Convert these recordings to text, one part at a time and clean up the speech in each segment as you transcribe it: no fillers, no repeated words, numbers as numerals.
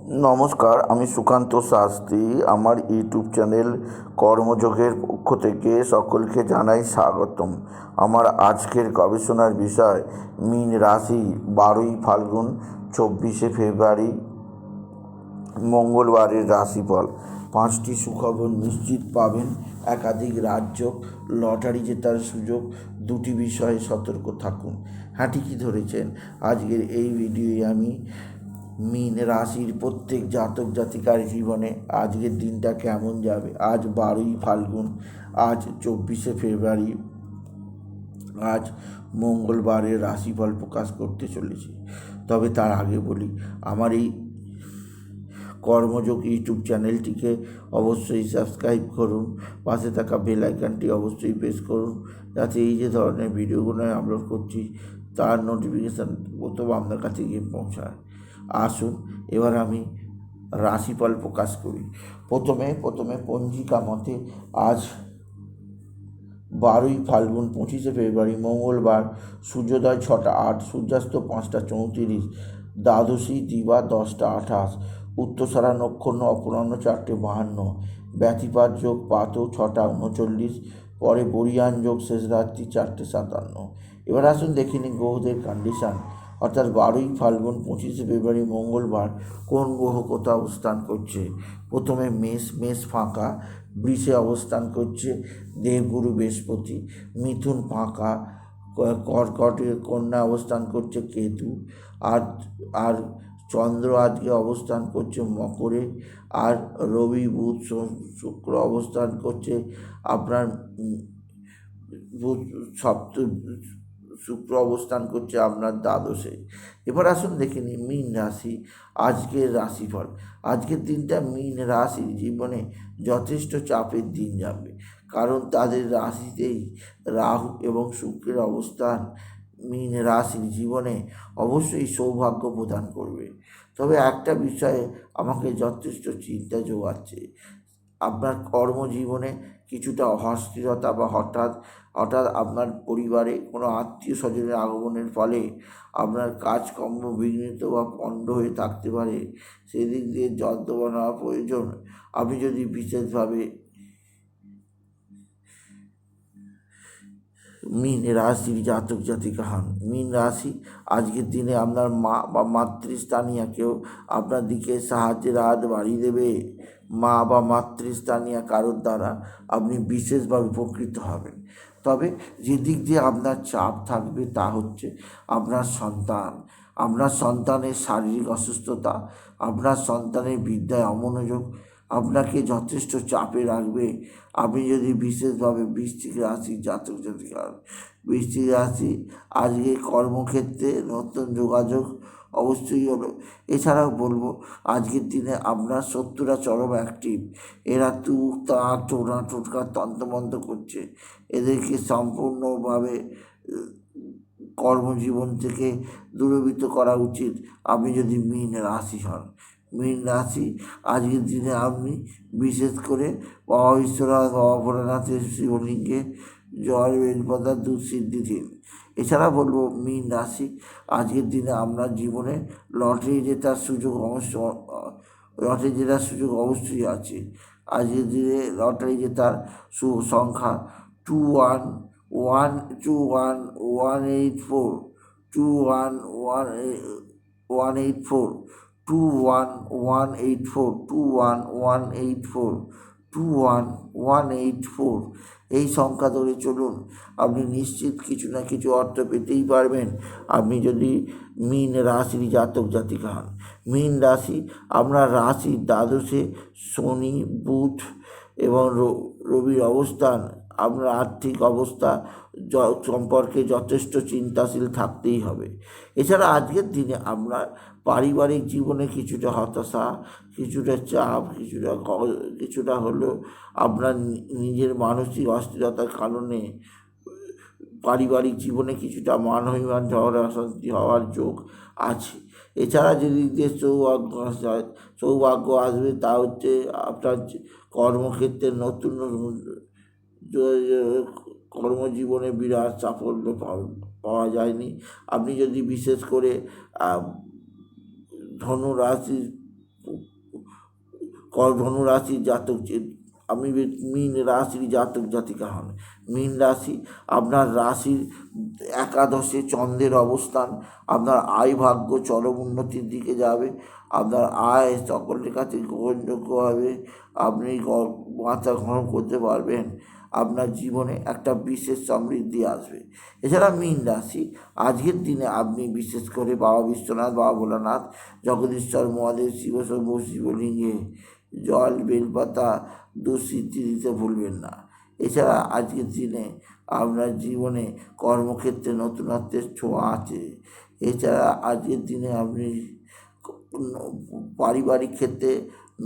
নমস্কার, আমি সুকান্ত শাস্ত্রী। আমার ইউটিউব চ্যানেল কর্মযোগের পক্ষ থেকে সকলকে জানাই স্বাগতম। আমার আজকের গবেষণার বিষয় মীন রাশি, 12ই ফাল্গুন 24শে ফেব্রুয়ারি মঙ্গলবারের রাশিফল। 5টি সুখবর নিশ্চিত পাবেন, একাধিক রাজ্য, লটারি জেতার সুযোগ। 2টি বিষয়ে সতর্ক থাকুন। হ্যাঁ, ঠিকই ধরেছেন। আজকের এই ভিডিওয়ে আমি মীন রাশির প্রত্যেক জাতক জাতিকার জীবনে আজকের দিনটা কেমন যাবে। আজ 12ই ফাল্গুন, আজ 24শে ফেব্রুয়ারি, আজ মঙ্গলবারের রাশিফল প্রকাশ করতে চলেছি। তবে তার আগে বলি, আমার এই কর্মযোগ ইউটিউব চ্যানেলটিকে অবশ্যই সাবস্ক্রাইব করুন, পাশে থাকা বেল আইকনটি অবশ্যই প্রেস করুন, যাতে এই যে ধরনের ভিডিওগুলো আপলোড করছি তার নোটিফিকেশান প্রথম আপনার কাছে গিয়ে পৌঁছায়। আসুন এবার আমি রাশিফল প্রকাশ করি। প্রথমে পঞ্জিকা মতে আজ 12ই ফাল্গুন 25শে ফেব্রুয়ারি মঙ্গলবার, সূর্যোদয় 6টা 8, সূর্যাস্ত 5টা 34, দ্বাদশী দিবা 10টা 28, উত্তরসারা নক্ষত্র অপরাহ্ন 4টে 52, ব্যতিপাত যোগ পাত 6টা 39, পরে বরিয়ান যোগ শেষ রাত্রি 4টে 57। এবার আসুন দেখে নিন গ্রহদের কন্ডিশান, অর্থাৎ 12ই ফাল্গুন 25শে ফেব্রুয়ারি মঙ্গলবার কোন গ্রহ কোথায় অবস্থান করছে। প্রথমে মেষ ফাঁকা, বৃষে অবস্থান করছে দেবগুরু বৃহস্পতি, মিথুন ফাঁকা, কর্কটে কন্যা অবস্থান করছে কেতু, আর আর চন্দ্র আজকে অবস্থান করছে মকরে, আর রবি বুধ শুক্র অবস্থান করছে আপনার শুক্র অবস্থান করছে আপনার দ্বাদশে। এবার আসুন দেখে নিই মীন রাশি আজকের রাশিফল। আজকের দিনটা মীন রাশির জীবনে যথেষ্ট চাপের দিন যাবে, কারণ তাদের রাশিতেই রাহু এবং শুক্রের অবস্থান মীন রাশির জীবনে অবশ্যই সৌভাগ্য প্রদান করবে। তবে একটা বিষয়ে আমাকে যথেষ্ট চিন্তা জোগাচ্ছে, আপনার কর্মজীবনে কিছুটা অস্থিরতা বা হঠাৎ আপনার পরিবারে কোনো আত্মীয় স্বজনের আগমনের ফলে আপনার কাজকর্ম বিঘ্নিত বা পণ্ড হয়ে থাকতে পারে। সেদিক দিয়ে যত্নবান হওয়া প্রয়োজন। আপনি যদি বিশেষভাবে মীন রাশির জাতক জাতিকা হন, মীন রাশি আজকের দিনে আপনার মা বা মাতৃস্থানীয় কেউ আপনার দিকে সাহায্যের হাত বাড়িয়ে দেবে। মা বা মাতৃস্থানীয় কারোর দ্বারা আপনি বিশেষভাবে উপকৃত হবেন। তবে যে দিক দিয়ে আপনার চাপ থাকবে তা হচ্ছে আপনার সন্তানের শারীরিক অসুস্থতা, আপনার সন্তানের বিদ্যায় অমনোযোগ আপনাকে যথেষ্ট চাপে রাখবে। আপনি যদি বিশেষভাবে বৃশ্চিক রাশির জাতক জাতিকা, বৃশ্চিক রাশি আজকে কর্মক্ষেত্রে নতুন যোগাযোগ অবশ্যই হলো। এছাড়াও বলবো, আজকের দিনে আপনার শত্রুরা চরম অ্যাক্টিভ। এরা তুক তাক টোনা টোটকা তন্ত্রমন্ত্র করছে। এদেরকে সম্পূর্ণভাবে কর্মজীবন থেকে দূরীভূত করা উচিত আপনি যদি মীন রাশি হন। মীন রাশি আজকের দিনে আপনি বিশেষ করে বাবা বিশ্বনাথ, বাবা ভোলানাথের শিবলিঙ্গে জল বেলপাতা দুধ সিদ্ধি দিন। এছাড়া বলবো, মীন রাশি আজকের দিনে আপনার জীবনে লটারি জেতার সুযোগ অবশ্যই আছে। আজকের দিনে লটারি জেতার শুভ সংখ্যা 211118, 211184, 2118, এই সংখ্যা ধরে চলুন, আপনি নিশ্চিত কিছু না কিছু অর্থ পেতেই পারবেন আপনি যদি মীন রাশির জাতক জাতিকা হন। মীন রাশি আপনার রাশির দ্বাদশে শনি, বুধ এবং রবির অবস্থান আপনার আর্থিক অবস্থা সম্পর্কে যথেষ্ট চিন্তাশীল থাকতেই হবে। এছাড়া আজকের দিনে আপনার পারিবারিক জীবনে কিছুটা হতাশা, কিছুটা চাপ, কিছুটা হলেও আপনার নিজের মানসিক অস্থিরতার কারণে পারিবারিক জীবনে কিছুটা মানহানিমান ঝগড়া অশান্তি হওয়ার যোগ আছে। এছাড়া যেদিক দিয়ে সৌভাগ্য আসবে তা হচ্ছে আপনার কর্মক্ষেত্রে নতুন কর্মজীবনে বিরাট সাফল্য পাওয়া যায়নি। আপনি যদি বিশেষ করে ধনু রাশির ধনুরাশির জাতক আপনি মীন রাশির জাতক জাতিকা হন। মীন রাশি, আপনার রাশির একাদশে চন্দ্রের অবস্থান, আপনার আয় ভাগ্য চরম উন্নতির দিকে যাবে। আপনার আয় সকলের কাছে গ্রহণযোগ্য হবে, আপনি মাথা গ্রহণ করতে পারবেন, আপনার জীবনে একটা বিশেষ সমৃদ্ধি আসবে। এছাড়া মীন রাশি, আজকের দিনে আপনি বিশেষ করে বাবা বিশ্বনাথ, বাবা ভোলানাথ, জগদীশ্বর মহাদেব, শিবশম্ভু শিবলিঙ্গে জল বেলপাতা দুঃসিদ্ধি দিতে ভুলবেন না। এছাড়া আজকের দিনে আপনার জীবনে কর্মক্ষেত্রে নতুনত্বের ছোঁয়া আছে। এছাড়া আজকের দিনে আপনি পারিবারিক ক্ষেত্রে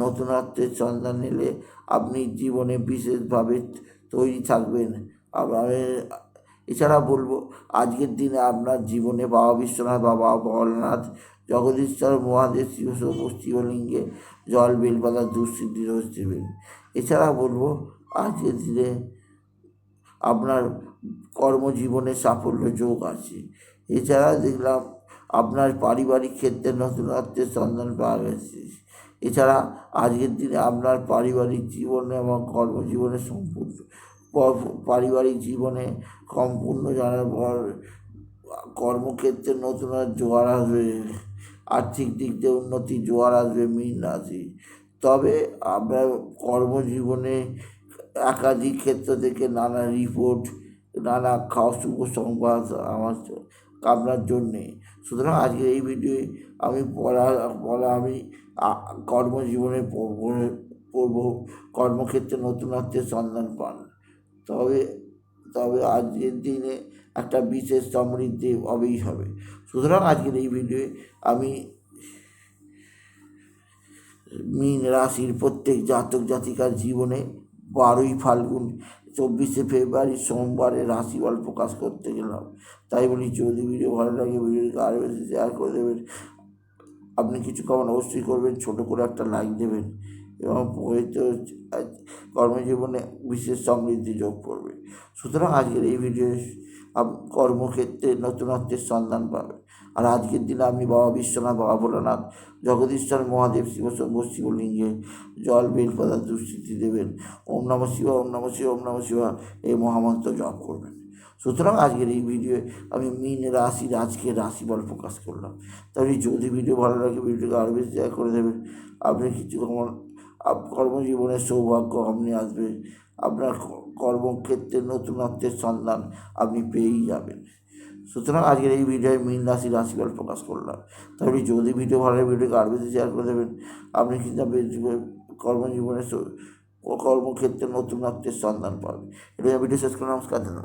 নতুনত্বের সন্ধান নিলে আপনি জীবনে বিশেষভাবে তৈরি থাকবেন। এছাড়া বলবো, আজকের দিনে আপনার জীবনে বাবা বিশ্বনাথ, বাবা ভোলানাথ, জগদীশ্বর মহাদেব, শিবলিঙ্গে জল বেলপাতা দুঃসিদ্ধি রোজ দেবেন। এছাড়া বলবো, আজকের দিনে আপনার কর্মজীবনে সাফল্য যোগ আছে। এছাড়া দেখলাম আপনার পারিবারিক ক্ষেত্রে নতুনত্বের সন্ধান পাওয়া গেছে। এছাড়া আজকের দিনে আপনার পারিবারিক জীবনে এবং কর্মজীবনে পারিবারিক জীবনে সম্পূর্ণ জানার পর কর্মক্ষেত্রে নতুন জোয়ার আসবে, আর্থিক দিক দিয়ে উন্নতি জোয়ার আসবে মীন রাশি। তবে আপনার কর্মজীবনে একাধিক ক্ষেত্র থেকে নানা রিপোর্ট, নানা শুভ সংবাদ আপনার জন্যে। সুতরাং আজকের এই ভিডিওয়ে আমি আমি কর্মজীবনে পড়ব কর্মক্ষেত্রে নতুনত্বের সন্ধান পান, তবে আজকের দিনে একটা বিশেষ সমৃদ্ধি হবেই হবে। সুতরাং আজকের এই ভিডিওয়ে আমি মীন রাশির প্রত্যেক জাতক জাতিকার জীবনে 12ই ফাল্গুন 24শে ফেব্রুয়ারি সোমবারে রাশিফল প্রকাশ করতে গেলাম। তাই বলি, যদি ভিডিও ভালো লাগে ভিডিওটিকে আরও বেশি শেয়ার করে দেবেন। আপনি কিছু কমেন্ট অবশ্যই করবেন, ছোটো করে একটা লাইক দেবেন এবং কর্মজীবনে বিশেষ সমৃদ্ধি যোগ করবে। সুতরাং আজকের এই ভিডিও কর্মক্ষেত্রে নতুনত্বের সন্ধান পাবে। আর আজকের দিনে আপনি বাবা বিশ্বনাথ, বাবা ভোলানাথ, জগদীশ্বর মহাদেব, শিবশম্ভু শিবলিঙ্গে জল বেলপাতা দুঃসিদ্ধি দেবেন। ওম নমঃ শিবায়, ওম নমঃ শিবায়, ওম নমঃ শিবায় এই মহামন্ত্র জপ করবেন। সুতরাং আজকের এই ভিডিওয়ে আমি মীন রাশির আজকের রাশিফল প্রকাশ করলাম। তাহলে যদি ভিডিও ভালো লাগে ভিডিওকে আরও বেশি শেয়ার করে দেবেন। আপনি কিছু কর্মজীবনের সৌভাগ্য আপনি আসবে, আপনার কর্মক্ষেত্রে নতুনত্বের সন্ধান আপনি পেয়েই যাবেন। সুতরাং আজকের এই ভিডিওয় মীন রাশির রাশিফল প্রকাশ করলাম। তাহলে যদি ভিডিও ভালো লাগে ভিডিওকে আরও বেশি শেয়ার করে দেবেন। আপনি কিন্তু কর্মজীবনের কর্মক্ষেত্রে নতুনত্বের সন্ধান পাবেন। এটা ভিডিও শেষ করে নমস্কার জানাবেন।